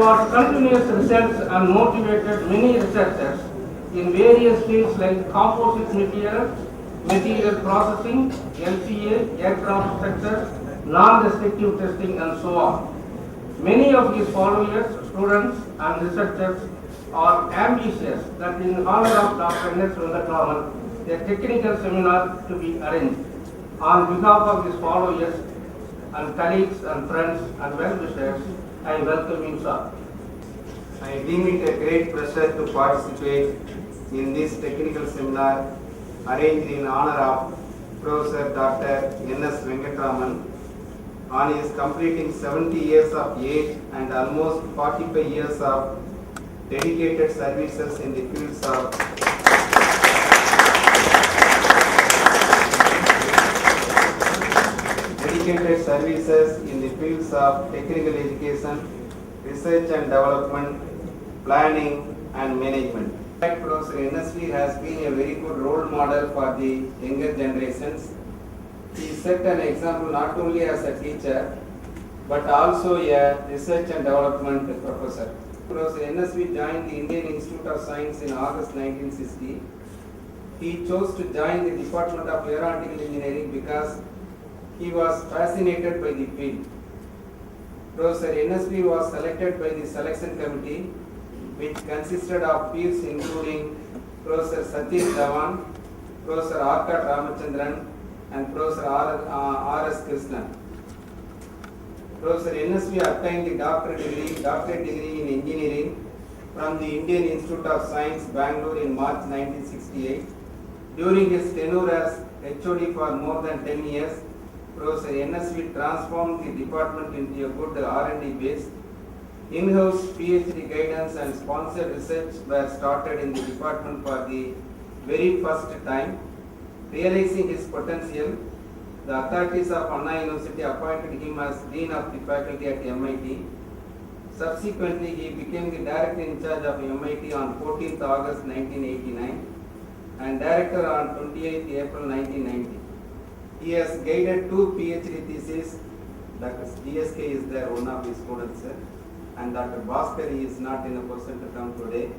towards continuous research and motivated many researchers in various fields like composite material processing, LCA, aircraft sector, non-destructive testing and so on. Many of his followers, students and researchers are ambitious that in honor of Dr. N S Venkataraman, a technical seminar to be arranged. On behalf of his followers and colleagues and friends and well-wishers, I welcome you, sir. I deem it a great pleasure to participate in this technical seminar arranged in honor of Professor Dr. N S Venkataraman on his completing 70 years of age and almost 45 years of dedicated services in the fields of technical education, research and development, planning and management. Professor N S V has been a very good role model for the younger generations. He set an example not only as a teacher but also a research and development professor. Professor N S V joined the Indian Institute of Science in August 1960. He chose to join the Department of Aeronautical Engineering because he was fascinated by the field. Professor N S V was selected by the selection committee, which consisted of peers including Professor Satish Dhawan, Professor R. Ramachandran, and Professor R. S. Krishnan. Professor N S V obtained the doctorate degree in engineering from the Indian Institute of Science, Bangalore in March 1968. During his tenure as HOD for more than 10 years, Professor N S V transformed the department into a good R&D base. In-house PhD guidance and sponsored research were started in the department for the very first time. Realizing his potential, the authorities of Anna University appointed him as Dean of the Faculty at MIT. Subsequently, he became the Director in charge of MIT on 14th August 1989 and Director on 28th April 1990. He has guided 2 PhD theses. Dr. DSK is there, one of his students, and Dr. Bhaskar is not in a position to come today.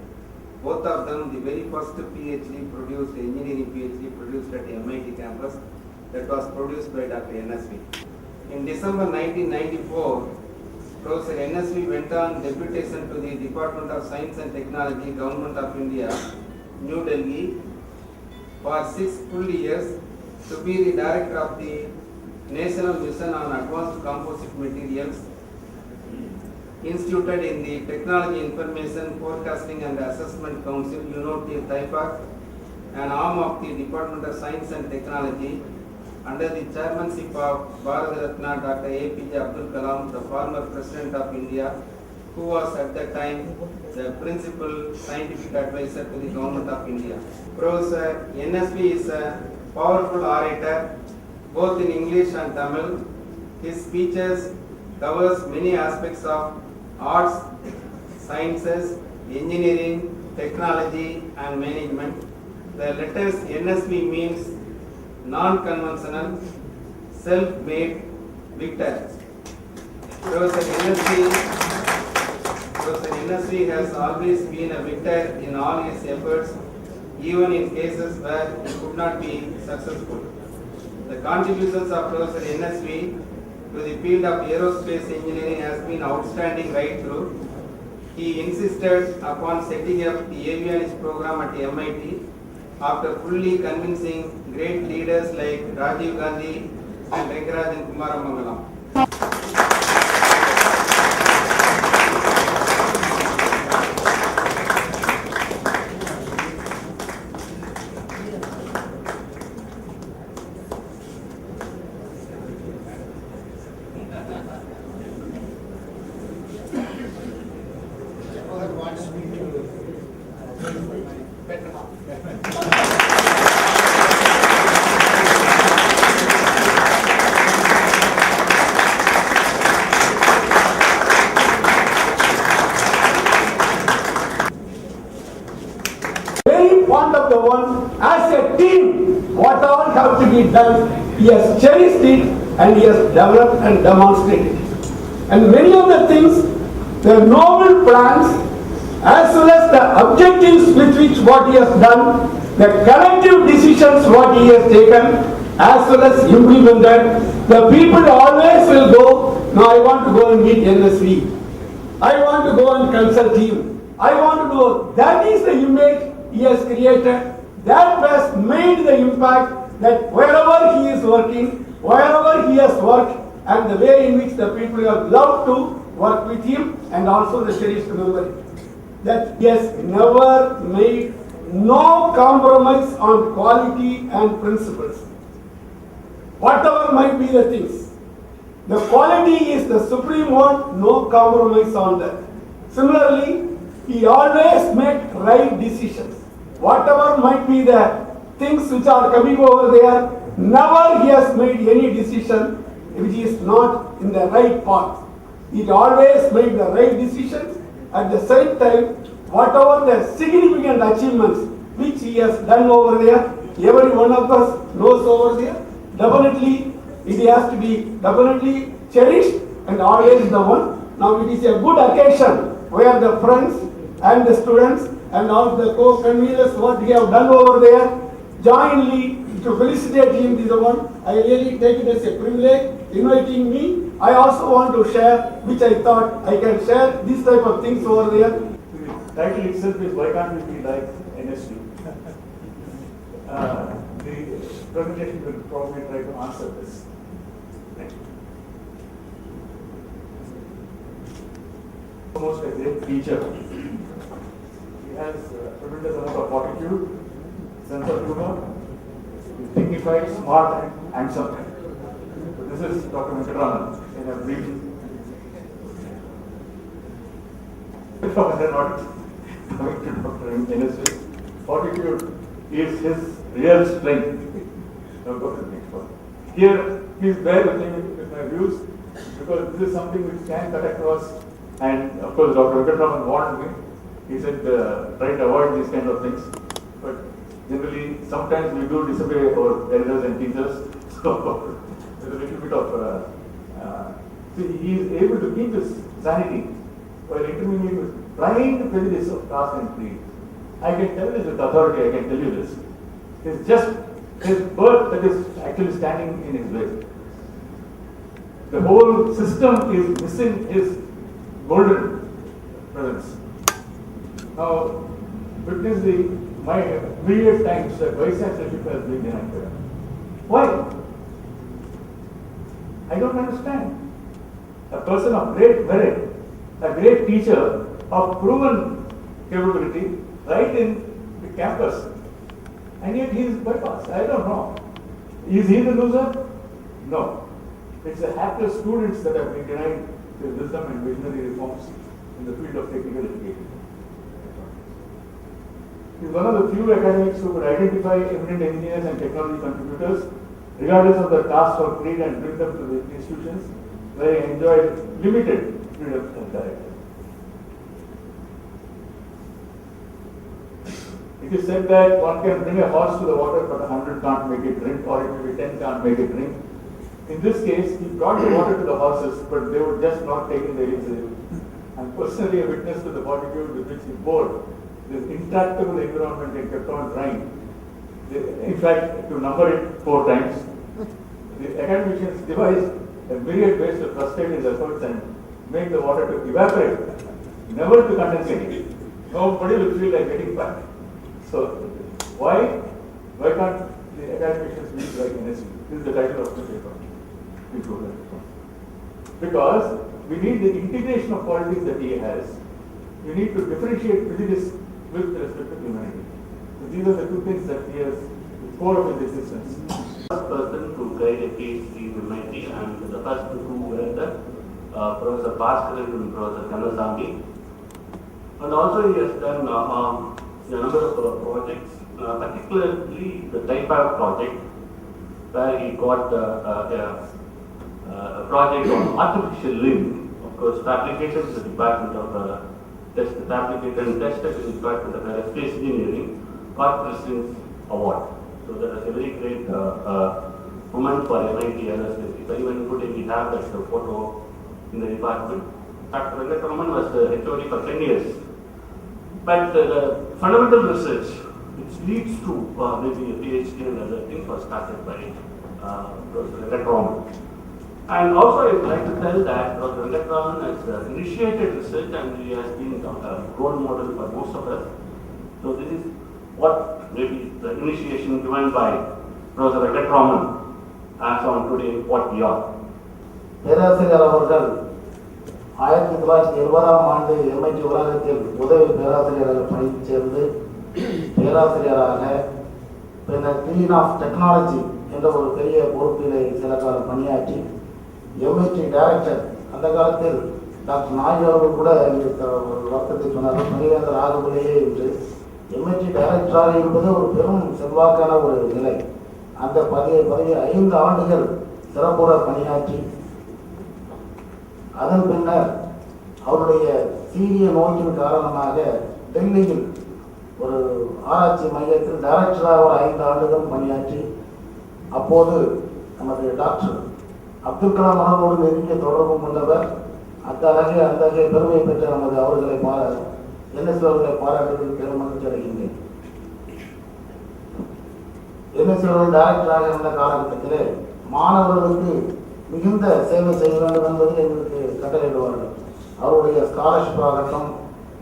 Both of them, the very first PhD produced, engineering PhD produced at MIT campus, that was produced by Dr. N S V. In December 1994, Professor N S V went on deputation to the Department of Science and Technology, Government of India, New Delhi, for 6 full years to be the Director of the National Mission on Advanced Composite Materials, instituted in the Technology Information Forecasting and Assessment Council, TIFAC, an arm of the Department of Science and Technology, under the chairmanship of Bharat Ratna Dr. APJ Abdul Kalam, the former President of India, who was at that time the principal scientific advisor to the Government of India. Professor N S V is a powerful orator, both in English and Tamil. His speeches covers many aspects of arts, sciences, engineering, technology and management. The letters NSV means non-conventional, self-made victor. Professor NSV has always been a victor in all his efforts, even in cases where he could not be successful. The contributions of Professor NSV to the field of aerospace engineering has been outstanding right through. He insisted upon setting up the avionics program at MIT after fully convincing great leaders like Rajiv Gandhi and Rangarajan Kumaramangalam. Fond of the one as a team, what all have to be done, he has cherished it and he has developed and demonstrated. And many of the things the noble plans, as well as the objectives with which what he has done, the collective decisions what he has taken, as well as implemented, the people always will go, no, I want to go and meet NSV. I want to go and consult him. I want to do, that is the image he has created. That has made the impact that wherever he is working, wherever he has worked, and the way in which the people have loved to work with him, and also the cherished memory. That he has never made no compromise on quality and principles. Whatever might be the things. The quality is the supreme one, no compromise on that. Similarly, he always makes right decisions. Whatever might be the things which are coming over there, never he has made any decision which is not in the right path. He always made the right decisions. At the same time, whatever the significant achievements which he has done over there, every one of us knows over there, definitely it has to be definitely cherished and always the one. Now it is a good occasion where the friends and the students and all the co-conveners what we have done over there jointly to felicitate him is the one. I really take it as a privilege inviting me. I also want to share, which I thought I can share these type of things over there. The title itself is Why Can't We Be Like NSV? The presentation will probably try to answer this. Almost a great teacher. He has a tremendous amount of fortitude, sense of humor, he's dignified, smart, and handsome. So this is Dr. Venkataraman in a brief. Not coming to Dr. NSV. Fortitude is his real strength. Now go to the next one. Here, please bear with me with my views because this is something which can cut across. And of course, Dr. Venkataraman warned me. He said, try to avoid these kind of things. But generally, sometimes we do disobey our elders and teachers. So there's a little bit of. See, he is able to keep his sanity while intervening with trying to prejudice of caste and creed. I can tell this with authority. I can tell you this. It's just his birth that is actually standing in his way. The whole system is missing his golden presence. Now, witness my myriad times that vice chancellorship has been denied. Why? I don't understand. A person of great merit, a great teacher of proven capability, right in the campus, and yet he is bypassed. I don't know. Is he the loser? No. It's the hapless students that have been denied the wisdom and visionary reforms in the field of technical education. He is one of the few academics who could identify eminent engineers and technology contributors, regardless of their caste or creed, and bring them to the institutions where he enjoyed limited freedom of direction. It is said that one can bring a horse to the water, but 100 can't make it drink, or it may be 10 can't make it drink. In this case, he brought the water to the horses, but they would just not take in the initiative. I'm personally a witness to the fortitude with which he bore this intractable environment and kept on trying. In fact, to number it 4 times, the academicians devised a myriad ways to frustrate his efforts and make the water to evaporate, never to condensate. Nobody will feel like getting back. So, why can't the academicians be like NSV? This is the title of the paper. Because we need the integration of qualities that he has. We need to differentiate prejudice with respect to humanity. So these are the 2 things that he has, the core of his existence. First person to guide a PhD in humanity and the first who were the Professor Bhaskar and Professor Kannasamy. And also he has done a number of projects, particularly the TIPAB project, where he got a project on artificial limb. Of course, fabricated in the Department of fabricated and tested in the Department of Aerospace Engineering, got President's Award. So that was a very great moment for MIT Aerospace. If anyone could, we have that photo in the department. Dr. Venkataraman was HOD for 10 years. But the fundamental research which leads to maybe a PhD and other things was started by Prof. Venkataraman. And also I would like to tell that Prof. Venkataraman has initiated research and he has been a role model for most of us. So this is what maybe the initiation given by Prof. Venkataraman as on today what we are. பேராசிரியர் அவர்கள் 1970ஆம் ஆண்டு MIT உலகத்தில் உதவி பேராசிரியராக பணிக்கு சேர்ந்து பேராசிரியராக பின்னர் டீன் ஆஃப் டெக்னாலஜி என்ற ஒரு பெரிய பொறுப்பிலே சில காலம் பணியாற்றி MIT டைரக்டர் அந்த காலத்தில் டாக்டர் நாயுடு அவர்கள் கூட ஒரு வார்த்தை சொன்னார்கள் பணிவேந்தர் ஆகவில்லையே என்று MIT டைரக்டராக என்பது ஒரு பெரும் செல்வாக்கான ஒரு நிலை. அந்த பதவியை 5 ஆண்டுகள் சிறப்புற பணியாற்றி அதன் பின்னர் அவருடைய சீரிய நோயின் காரணமாக டெல்லியில் ஒரு ஆராய்ச்சி மையத்தில் டைரக்டராக ஒரு 5 ஆண்டுகள் பணியாற்றி அப்போது நமது டாக்டர் அப்துல் கலாம் அவர்களோடு நெருங்கிய தொடர்பு கொண்டவர். அத்தகைய பெருமை பெற்ற நமது அவர்களை NS அவர்களை பாராட்டுவதில் பெரும் மகிழ்ச்சி அடைகின்றேன். NS அவர்கள் டைரக்டராக இருந்த காலகட்டத்திலே மாணவர்களுக்கு மிகுந்த சேவை செய்ய வேண்டும் என்பதில் எங்களுக்கு கட்டளையிடுவார்கள். அவருடைய ஸ்காலர்ஷிப் ஆகட்டும்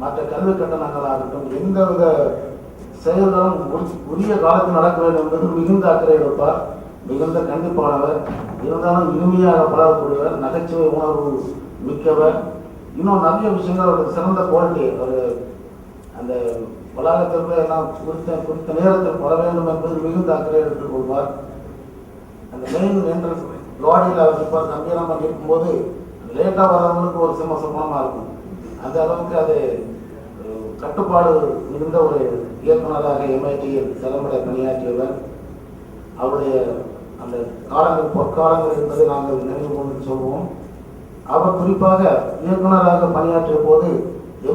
மற்ற கல்வி கட்டணங்கள் ஆகட்டும் எந்தவித செயல்களும் உரிய காலத்தில் நடக்க வேண்டும் என்பது மிகுந்த அக்கறை எடுப்பார். மிகுந்த கண்டிப்பானவர், இருந்தாலும் இனிமையாக பழகக்கூடியவர், நகைச்சுவை உணர்வு மிக்கவர். இன்னும் நிறைய விஷயங்கள் அவருக்கு சிறந்த குவாலிட்டி. அவர் அந்த வளாகத்திற்கு எல்லாம் குறித்த நேரத்தில் வர வேண்டும் என்பது மிகுந்த அக்கறை எடுத்துக் கொள்வார். அந்த மெயின் என்ட்ரன்ஸ் லாடியில் அவர் இருப்பார். கம்பீரமாக இருக்கும்போது லேட்டாக வர்றவங்களுக்கு ஒரு சிம்மசமாக இருக்கும். அந்த அளவுக்கு அது கட்டுப்பாடு மிகுந்த ஒரு இயக்குநராக MITயில் தலைமுறை பணியாற்றியவர். அவருடைய அந்த காலங்கள் பொற்காலங்கள் என்பதை நாங்கள் நினைவு கொண்டு சொல்வோம். அவர் குறிப்பாக இயக்குநராக பணியாற்றிய போது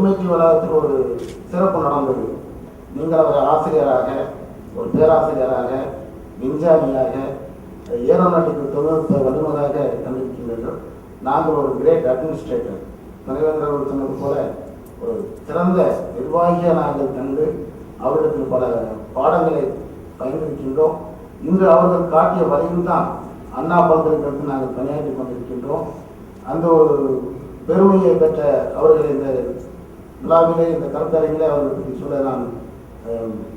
MIT வளாகத்தில் ஒரு சிறப்பு நடந்தது. நீங்கள் அவர் ஆசிரியராக, ஒரு பேராசிரியராக, விஞ்ஞானியாக, ஏரோநாட்டிக்கல் தொழில்நுட்ப வல்லுநராக கண்டிருக்கின்றனர். நாங்கள் ஒரு கிரேட் அட்மினிஸ்ட்ரேட்டர் நிறைவேற்றவர் சொன்னது போல ஒரு சிறந்த நிர்வாகியாக நாங்கள் கண்டு அவர்களுக்கு பல பாடங்களை பயன்படுத்திக்கின்றோம். இன்று அவர்கள் காட்டிய வழியில் தான் அண்ணா பல்கலைக்கழகத்தில் நாங்கள் பணியாற்றி கொண்டிருக்கின்றோம். அந்த ஒரு பெருமையை பெற்ற அவர்கள் இந்த விழாவிலே இந்த கருத்தரங்கிலே அவர்களுக்கு சொல்ல நான்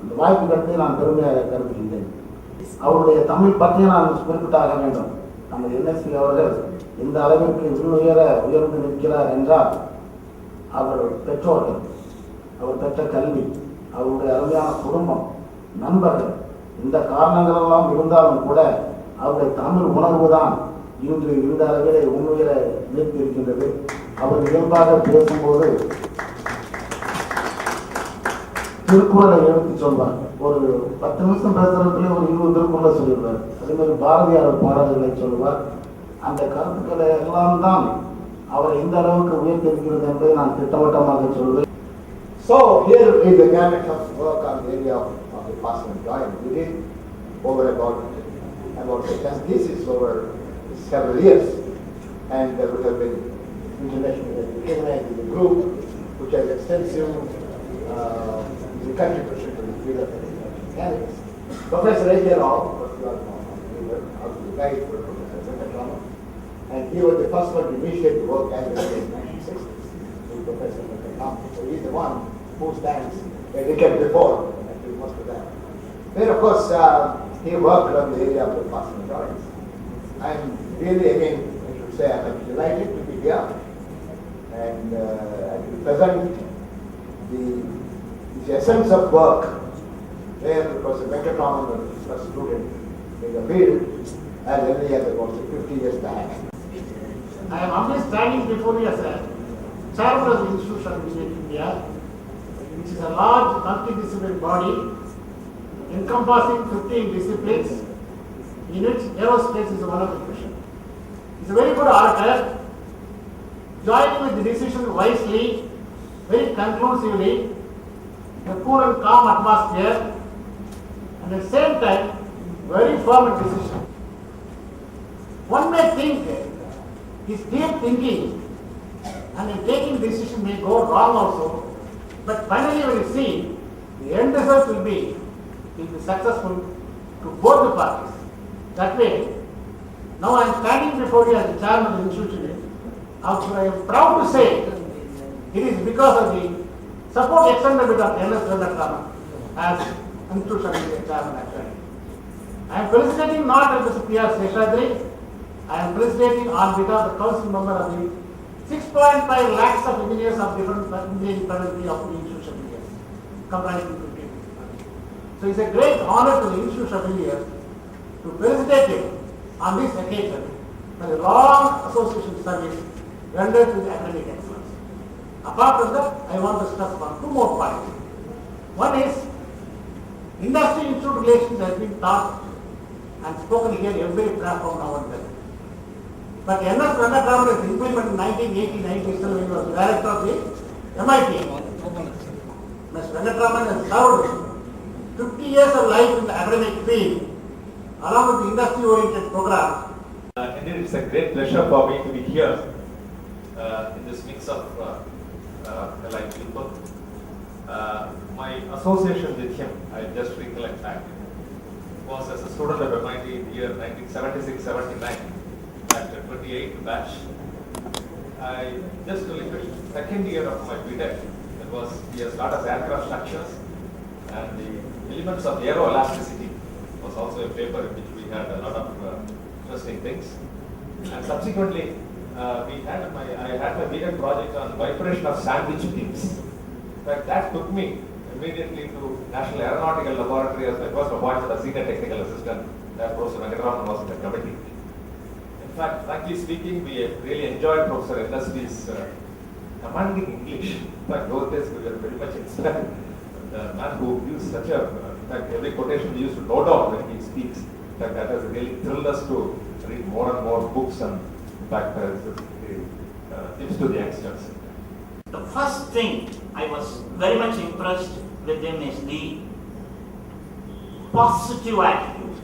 இந்த வாய்ப்பு கருத்தை நான் பெருமையாக கருதுகின்றேன். அவருடைய தமிழ் பற்றிய நான் குறிப்பிட்டாக வேண்டும். நமது NSV அவர்கள் இந்த அளவிற்கு உயர்ந்து நிற்கிறார் என்றால் அவர் பெற்றோர்கள், அவர் பெற்ற கல்வி, அவருடைய அருமையான குடும்பம், நண்பர்கள், இந்த காரணங்கள் எல்லாம் இருந்தாலும் கூட அவருடைய தமிழ் உணர்வு தான் இன்று இந்த அளவிலே உண்மையில நிறுத்தி இருக்கின்றது. அவர் இயல்பாக பேசும்போது திருக்குறளை எடுத்து சொல்வார். ஒரு 10 நிமிஷம் பேசுறதுக்குள்ளே ஒரு 20 திருக்குறளை சொல்லிடுவார். அதே மாதிரி பாரதியார் பாடல்களை சொல்லுவார். அந்த கருத்துக்களை எல்லாம் தான் அவர் இந்த அளவுக்கு உயர்த்திருக்கிறது என்பதை நான் திட்டவட்டமாக சொல்வேன். So here is the gamut of work on the area of the personal drawing. We did over about the 10 theses over several years, and there would have been internationally recognized as a group which has extensive contribution to the field of mechanics. Professor Venkataraman was the guide for Professor Venkataraman, and he was the first one to initiate the work as early as 1960s with Professor Venkataraman. So he is the one who stands a decade before actually most of them. Then of course he worked on the area of the personal drawings. I am really, again, I should say, I am delighted to be here and to present the essence of work where Professor Venkataraman was the first student in the field as early as about 50 years back. I am humbly standing before you as a chairman of the Institute of Engineering India, which is a large multidisciplinary body encompassing 15 disciplines, in which aerospace is one of the questions. He is a very good orator, joining with the decision wisely, very conclusively, in a cool and calm atmosphere, and at the same time, very firm decision. One may think his deep thinking and in taking decision may go wrong also, but finally when you see, the end result will be successful to both the parties. That way, now I am standing before you as the chairman of the institution. Also, I am proud to say it is because of the support extended by Dr. N S Venkataraman as institution chairman actually. I am felicitating not as the P.R. Seshadri, I am felicitating on behalf of the council member of the 6.5 lakhs of engineers of different engineering faculty of the institution of engineers, comprising 15 people. So it's a great honor to the institution of engineers to felicitate him on this occasion for the long association service rendered to the academic excellence. Apart from that, I want to stress on two more points. One is industry-institute relations has been taught and spoken here every platform now and then. But N S Venkataraman was implemented in 1980-90 when he was director of the MIT. Mr. Venkataraman has served 50 years of life in the academic field along with the industry-oriented programs. Indeed, it's a great pleasure for me to be here in this mix of alike people. My association with him, I just recollect back, was as a student of MIT in the year 1976-79. At the 28th batch, I just relinquished second year of my BTech. It was he has taught us aircraft structures and the elements of aeroelasticity was also a paper in which we had a lot of interesting things. And subsequently, I had my BTech project on vibration of sandwich beams. In fact, that took me immediately to National Aeronautical Laboratory as my first appointment as senior technical assistant. Professor Venkataraman was in the committee. In fact, frankly speaking, we really enjoyed Prof.N S Venkataraman's commanding English. In fact, those days we were very much inspired. The man who used such a, in fact, every quotation we used to note down when he speaks. In fact, that has really thrilled us to read more and more books and, in fact, tips to the youngsters. The first thing I was very much impressed with him is the positive attitude.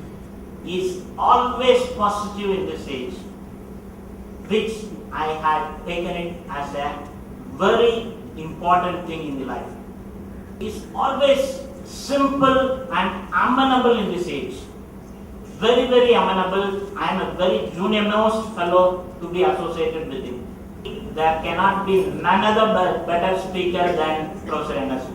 He is always positive in this age, which I had taken it as a very important thing in the life. He is always simple and amenable in this age. Very, very amenable. I am a very junior-most fellow to be associated with him. There cannot be none other better speaker than Prof.N S.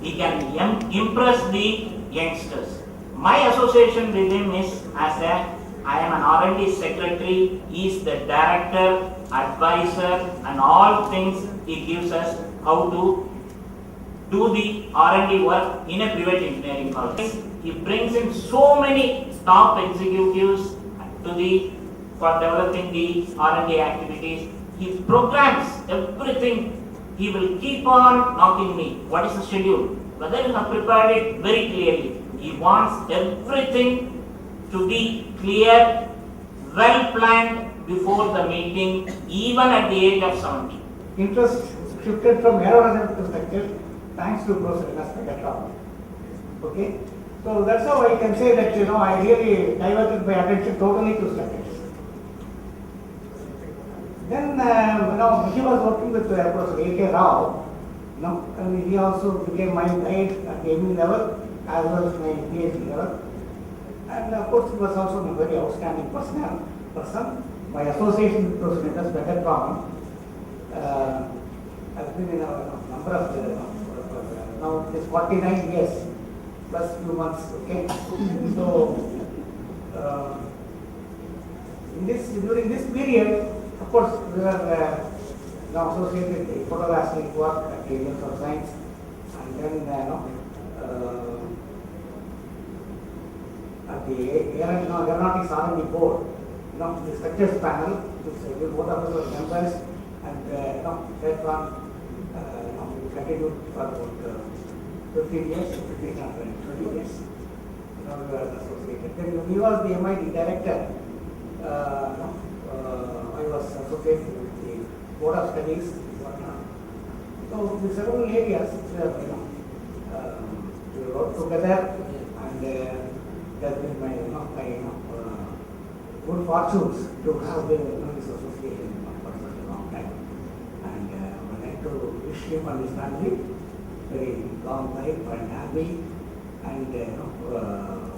He can impress the youngsters. My association with him is I am an R&D secretary, he is the director, advisor and all things he gives us how to do the R&D work in a private engineering college. He brings in so many top executives for developing the R&D activities. He programs everything. He will keep on knocking me. What is the schedule? Whether you have prepared it very clearly. He wants everything to be clear, well planned before the meeting, even at the age of 70. Interest shifted from aerodynamic perspective thanks to Prof.N S Venkataraman. Okay, so that's how I can say that I really diverted my attention totally to structures. Then he was working with Professor A.K. Rao, and he also became my guide at the ME level as well as my PhD level. And of course, he was also a very outstanding person. My association with Prof.N S Venkataraman has been in a number of, now it is 49 years plus few months, okay. So, during this period, of course, we were now associated with photoelastic work at the Areas of Science, and then at the Aeronautics R&D Board, the structures panel, which both of us were members, and later on, we continued for about 15 years, 20 years. We were associated. Then he was the MIT director. I was associated with the Board of Studies. So, in several areas, we worked together, and that's been my good fortunes to have been in this association for such a long time. And to wish him and his family very long life and happy and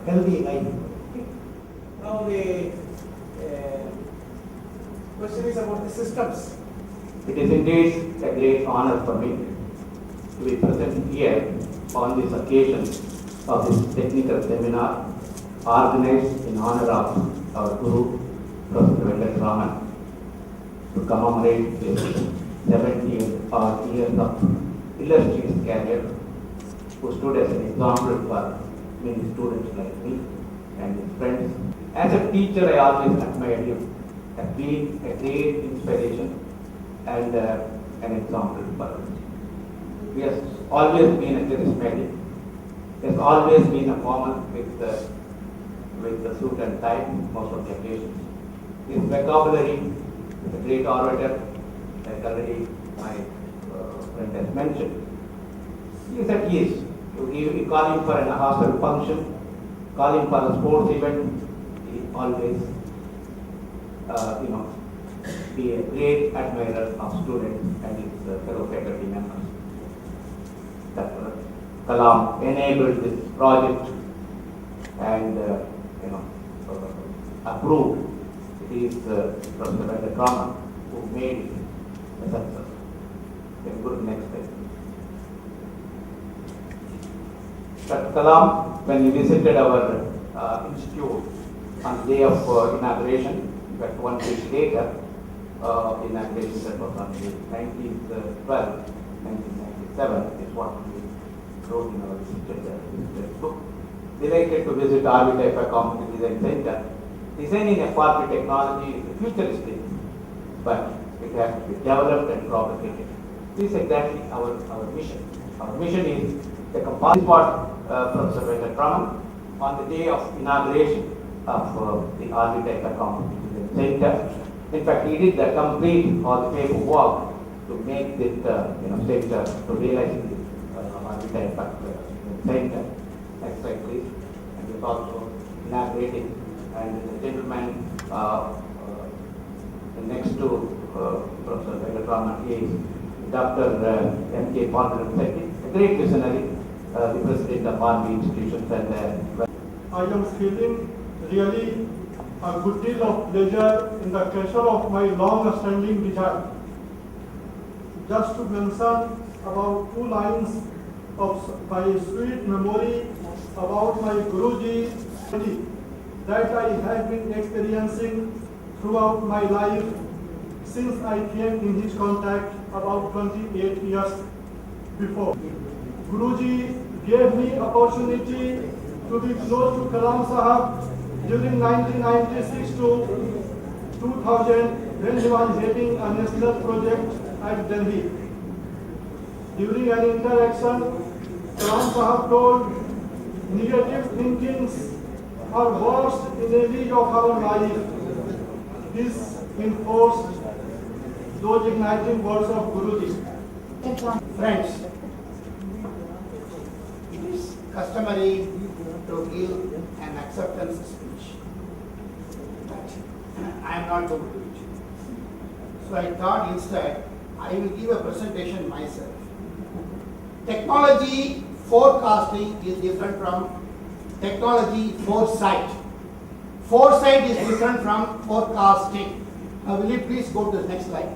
healthy life. Now the question is about the systems. It is indeed a great honor for me to be present here on this occasion of this technical seminar organized in honor of our Guru, Prof.N S Venkataraman, to commemorate his 70-odd years of illustrious career, who stood as an example for many students like me and his friends. As a teacher, I always admired him, has been a great inspiration and an example for us. He has always been a charismatic. He has always been a formal with the suit and tie most of the occasions. His vocabulary is a great orator, like already my friend has mentioned. He is at ease. You call him for a hostel function, call him for a sports event, he always, be a great admirer of students and his fellow faculty members. That Kalam enabled this project and approved. It is Prof.N S Venkataraman who made it a success. Then go to the next slide. Dr. Kalam, when he visited our institute on the day of inauguration, but 1 week later, inauguration that was on the 19th 12, 1997 is what we wrote in our visited book. Delighted to visit Architect Community Design Center. Designing a FRP technology is futuristic, but it has to be developed and propagated. This is exactly our mission. Our mission is the composite what Professor Venkataraman on the day of inauguration of the Architect Community Design Center. In fact, he did the complete all the paperwork to make this center to realize the Architect Center. Next slide, please. And it's also inaugurating. And the gentleman next to Professor Venkataraman is Dr. M.K. Pankaj, a great visionary, the president of RV institutions. And I am feeling really a good deal of pleasure in the pressure of my long-standing desire. Just to mention about 2 lines of my sweet memory about my Guruji that I have been experiencing throughout my life since I came in his contact about 28 years before. Guruji gave me opportunity to be close to Kalam Sahab during 1996 to 2000 when he was heading a national project at Delhi. During an interaction, Kalam Sahab told, negative thinkings are worst enemies of our life. This enforced those igniting words of Guruji. Friends, it is customary to give an acceptance speech, but I am not going to do it. So I thought instead I will give a presentation myself. Technology forecasting is different from technology foresight. Foresight is different from forecasting. Now will you please go to the next slide.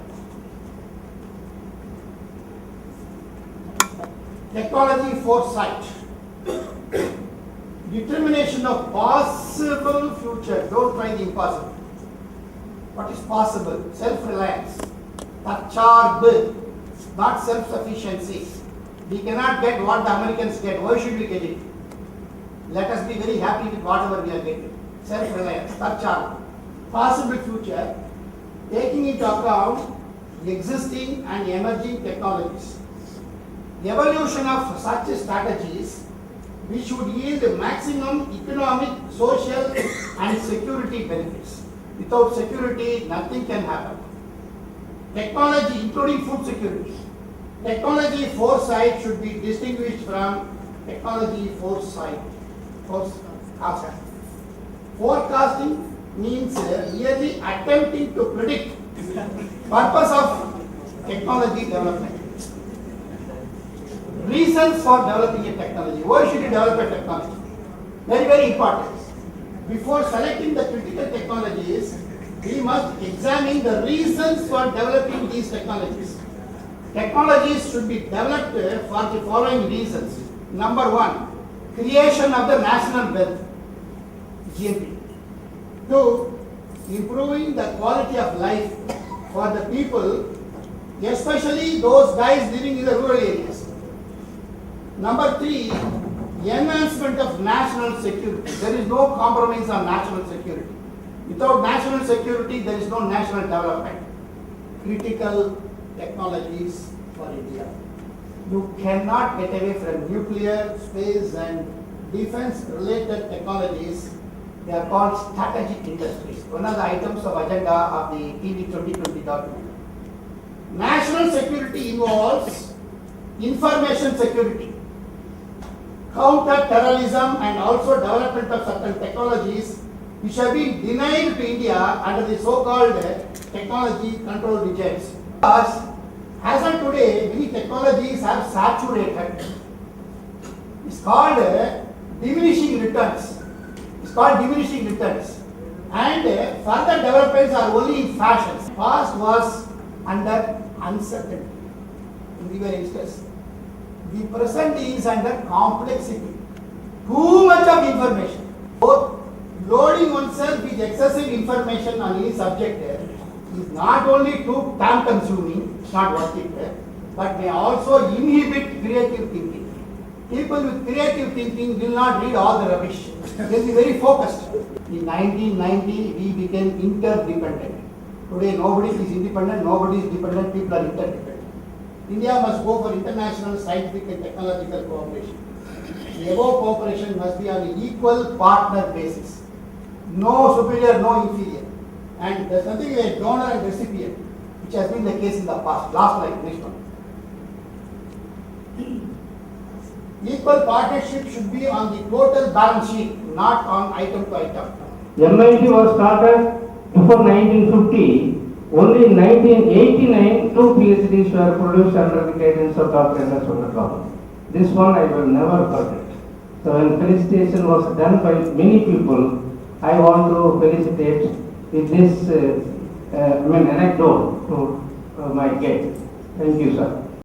Technology foresight. Determination of possible future. Don't try the impossible. What is possible? Self-reliance. Tacharb. Not self-sufficiency. We cannot get what the Americans get. Why should we get it? Let us be very happy with whatever we are getting. Self-reliance. Tacharb. Possible future. Taking into account existing and emerging technologies. The evolution of such strategies which would yield maximum economic, social and security benefits. Without security, nothing can happen. Technology, including food security. Technology foresight should be distinguished from technology foresight. Forecasting means merely attempting to predict purpose of technology development. reasons for developing a technology. Why should you develop a technology? Very, very important. Before selecting the critical technologies, we must examine the reasons for developing these technologies. Technologies should be developed for the following reasons. Number one, creation of the national wealth, GNP. Two, improving the quality of life for the people, especially those guys living in the rural areas. Number three, enhancement of national security. There is no compromise on national security. Without national security, there is no national development. Critical technologies for India. You cannot get away from nuclear, space and defense related technologies. They are called strategic industries. One of the items of agenda of the TV 2020 document. National security involves information security, counter-terrorism and also development of certain technologies which have been denied to India under the so-called technology control regimes. As of today, many technologies have saturated. It's called diminishing returns. It's called diminishing returns. And further developments are only in fashions. Past was under uncertainty. In the very instance. The present is under complexity. Too much of information. Both loading oneself with excessive information on any subject is not only too time consuming, it's not worth it, but may also inhibit creative thinking. People with creative thinking will not read all the rubbish. They will be very focused. In 1990, we became interdependent. Today, nobody is independent, nobody is dependent, people are interdependent. India must go for international scientific and technological cooperation. The above cooperation must be on an equal partner basis. No superior, no inferior. And there's nothing like donor and recipient, which has been the case in the past. Last slide, next one. Equal partnership should be on the total balance sheet, not on item to item. MIT was started before 1950. Only in 1989, 2 PhDs were produced under the guidance of Prof.N S Venkataraman. This one I will never forget. So when felicitation was done by many people, I want to felicitate with this anecdote to my guest. Thank you, sir.